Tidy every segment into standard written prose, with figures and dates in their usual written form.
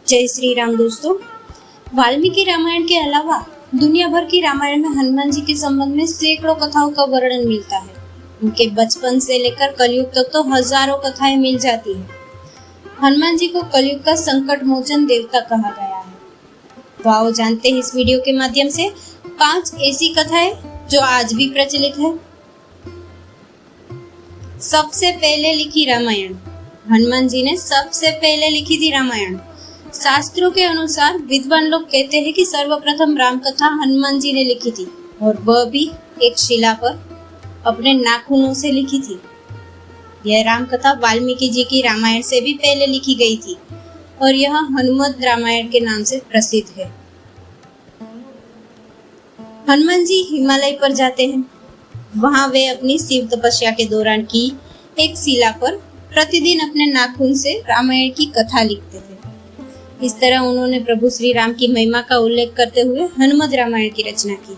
जय श्री राम दोस्तों। वाल्मीकि रामायण के अलावा दुनिया भर की रामायण में हनुमान जी के संबंध में सैकड़ों कथाओं का वर्णन मिलता है। उनके बचपन से लेकर कलयुग तक तो हजारों कथाएं मिल जाती हैं। हनुमान जी को कलयुग का संकट मोचन देवता कहा गया है। तो आओ जानते हैं इस वीडियो के माध्यम से 5 ऐसी कथाएं जो आज भी प्रचलित है। सबसे पहले लिखी रामायण। हनुमान जी ने सबसे पहले लिखी थी रामायण। शास्त्रों के अनुसार विद्वान लोग कहते हैं कि सर्वप्रथम राम कथा हनुमान जी ने लिखी थी और वह भी एक शिला पर अपने नाखूनों से लिखी थी। यह राम कथा वाल्मीकि जी की रामायण से भी पहले लिखी गई थी और यह हनुमत रामायण के नाम से प्रसिद्ध है। हनुमान जी हिमालय पर जाते हैं। वहां वे अपनी शिव तपस्या के दौरान की एक शिला पर प्रतिदिन अपने नाखून से रामायण की कथा लिखते थे। इस तरह उन्होंने प्रभु श्री राम की महिमा का उल्लेख करते हुए हनुमत रामायण की रचना की।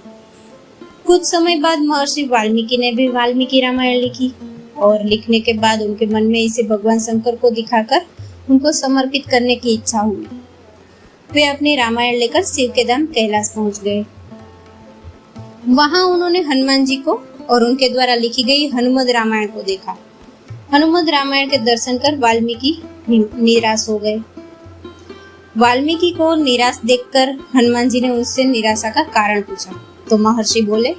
कुछ समय बाद महर्षि वाल्मीकि ने भी वाल्मीकि रामायण लिखी और लिखने के बाद उनके मन में इसे भगवान शंकर को दिखाकर उनको समर्पित करने की इच्छा हुई। वे अपनी रामायण लेकर शिव के धाम कैलाश पहुंच गए। वहां उन्होंने हनुमान जी को और उनके द्वारा लिखी गई हनुमत रामायण को देखा। हनुमत रामायण के दर्शन कर वाल्मीकि निराश हो गए। वाल्मीकि को निराश देखकर हनुमान जी ने उनसे निराशा का कारण पूछा तो महर्षि बोले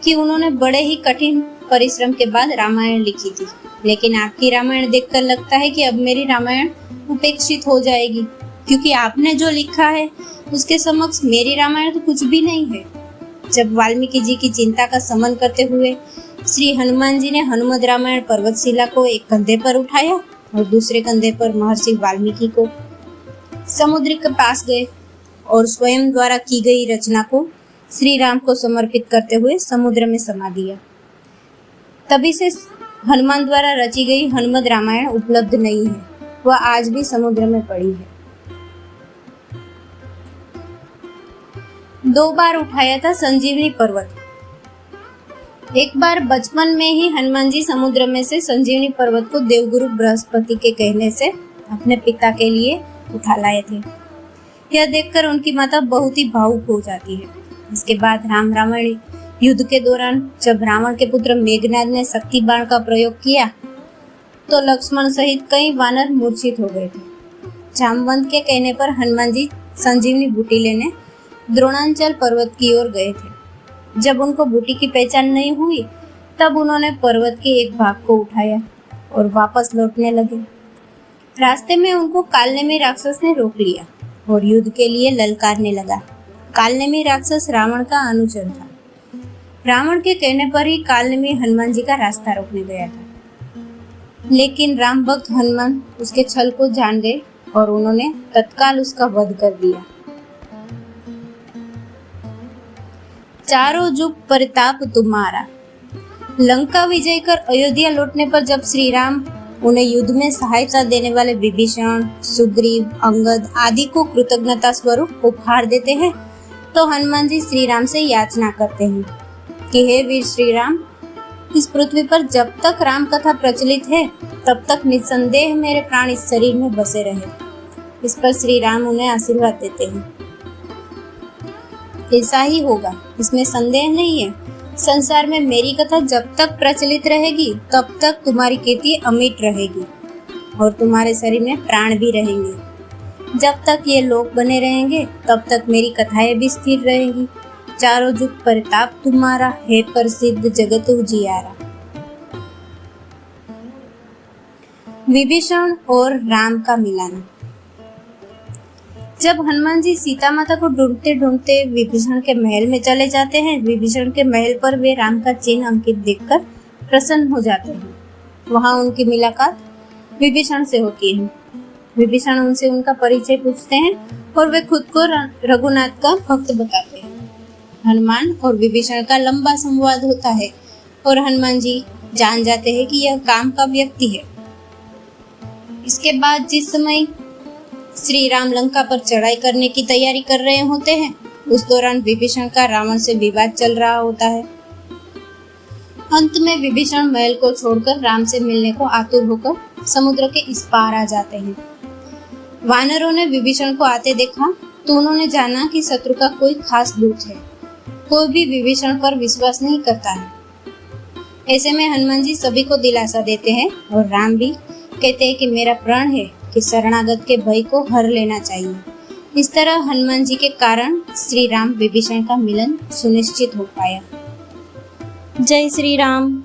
कि उन्होंने बड़े ही कठिन परिश्रम के बाद रामायण लिखी थी, लेकिन आपकी रामायण देखकर लगता है कि अब मेरी रामायण उपेक्षित हो जाएगी, क्योंकि आपने जो लिखा है उसके समक्ष मेरी रामायण तो कुछ भी नहीं है। जब वाल्मीकि जी की चिंता का शमन करते हुए श्री हनुमान जी ने हनुमत रामायण पर्वतशिला को एक कंधे पर उठाया और दूसरे कंधे पर महर्षि वाल्मीकि को समुद्र के पास गए और स्वयं द्वारा की गई रचना को श्री राम को समर्पित करते हुए समुद्र में समा दिया। तभी से हनुमान द्वारा रची गई हनुमत रामायण उपलब्ध नहीं है, वह आज भी समुद्र में पड़ी है। 2 बार उठाया था संजीवनी पर्वत। एक बार बचपन में ही हनुमान जी समुद्र में से संजीवनी पर्वत को देवगुरु बृहस्पति के कहने से अपने पिता के लिए उठा लाए थे। यह देखकर उनकी माता बहुत ही भावुक हो जाती है। इसके बाद राम रावण युद्ध के दौरान जब रावण के पुत्र मेघनाद ने शक्ति बाण का प्रयोग किया तो लक्ष्मण सहित कई वानर मूर्छित हो गए थे। जामवंत के कहने पर हनुमान जी संजीवनी बूटी लेने द्रोणांचल पर्वत की ओर गए थे। जब उनको बूटी की पहचान नहीं हुई तब उन्होंने पर्वत के एक भाग को उठाया और वापस लौटने लगे। रास्ते में उनको कालनेमी राक्षस ने रोक लिया और युद्ध के लिए ललकारने लगा। कालनेमी राक्षस रावण का अनुचर था। रावण के कहने पर ही कालनेमी हनुमान जी का रास्ता रोकने गया था, लेकिन राम भक्त हनुमान उसके छल को जान गए और उन्होंने तत्काल उसका वध कर दिया। चारों जुग परिताप तुम्हारा। लंका विजय कर अयोध्या लौटने पर जब श्री राम उन्हें युद्ध में सहायता देने वाले विभीषण, सुग्रीव, अंगद आदि को कृतज्ञता स्वरूप उपहार देते हैं तो हनुमान जी श्री राम से याचना करते हैं कि हे वीर श्री राम, इस पृथ्वी पर जब तक राम कथा प्रचलित है तब तक निसंदेह मेरे प्राण इस शरीर में बसे रहे। इस पर श्री राम उन्हें आशीर्वाद देते हैं। ऐसा ही होगा, इसमें संदेह नहीं है। संसार में मेरी कथा जब तक प्रचलित रहेगी तब तक तुम्हारी कीर्ति अमिट रहेगी और तुम्हारे शरीर में प्राण भी रहेंगे। जब तक ये लोक बने रहेंगे तब तक मेरी कथाएं भी स्थिर रहेंगी। चारों जुग परिताप तुम्हारा, है प्रसिद्ध जगत उजियारा। विभीषण और राम का मिलाना। जब हनुमान जी सीता माता को ढूंढते ढूंढते विभीषण के महल में चले जाते हैं, विभीषण के महल पर वे राम का चिन्ह अंकित देखकर प्रसन्न हो जाते हैं। वहां उनकी मुलाकात विभीषण से होती है। विभीषण उनसे उनका परिचय पूछते हैं और वे खुद को रघुनाथ का भक्त बताते हैं। हनुमान और विभीषण का लंबा संवाद होता है और हनुमान जी जान जाते हैं कि यह काम का व्यक्ति है। इसके बाद जिस समय श्री राम लंका पर चढ़ाई करने की तैयारी कर रहे होते हैं, उस दौरान विभीषण का रावण से विवाद चल रहा होता है। अंत में विभीषण महल को छोड़कर राम से मिलने को आतुर होकर समुद्र के इस पार आ जाते हैं। वानरों ने विभीषण को आते देखा तो उन्होंने जाना कि शत्रु का कोई खास दूत है। कोई भी विभीषण पर विश्वास नहीं करता है। ऐसे में हनुमान जी सभी को दिलासा देते हैं और राम भी कहते हैं कि मेरा प्रण है कि शरणागत के भय को हर लेना चाहिए। इस तरह हनुमान जी के कारण श्री राम विभीषण का मिलन सुनिश्चित हो पाया। जय श्री राम।